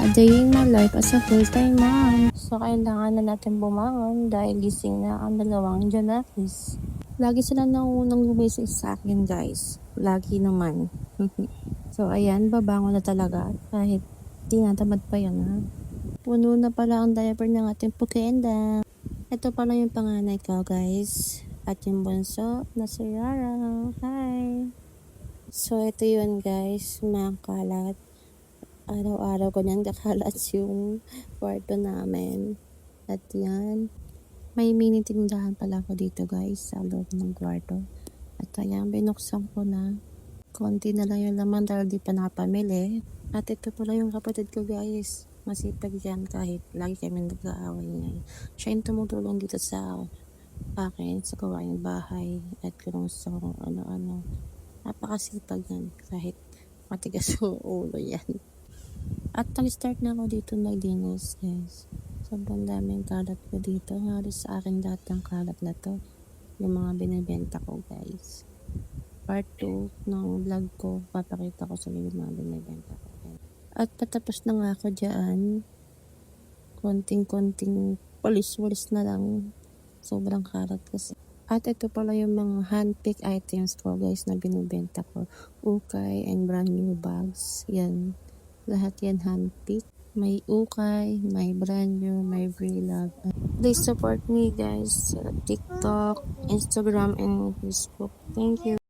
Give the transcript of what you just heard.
A day in my life as a full-time mom. So, kailangan na natin bumangon dahil gising na ang dalawang Janakis. Lagi sila naunang gumising sa akin, guys. Lagi naman. So, ayan, babangon na talaga kahit tinatamad pa yan, ha. Puno na pala ang diaper ng ating pukenda. Ito pala yung panganay ko, guys. At yung bunso na si Yara. Hi! So, ito yun, guys. Mga kalat. Araw-araw ko niyang kakalat yung kwarto namin. At yan. May mini tindahan pala ako dito, guys. Sa loob ng kwarto. At ayan, binuksan ko na. Konti na lang yung laman dahil di pa napamili. At ito pala yung kapatid ko, guys. Masipag yan kahit lagi kami nag-aaway niya. Siya yung tumutulong dito sa akin, sa gawaing bahay. At kung sa ano-ano. Napakasipag yan kahit matigas yung ulo yan. At nag-start na ako dito maglinis, guys. Sobrang daming kalat ko dito. Halos sa akin lahat ng kalat na to. Yung mga binibenta ko, guys. Part 2 ng vlog ko. Papakita ko sa yung mga binibenta ko. At patapos na nga ako dyan. Konting-konting walis-walis na lang. Sobrang kalat kasi. At ito pala yung mga hand-pick items ko, guys, na binibenta ko. Ukay and brand new bags. Yan. Lahat yan handpick. May ukay, may brand new, may vlog. Please support me, guys, sa TikTok, Instagram, and Facebook. Thank you.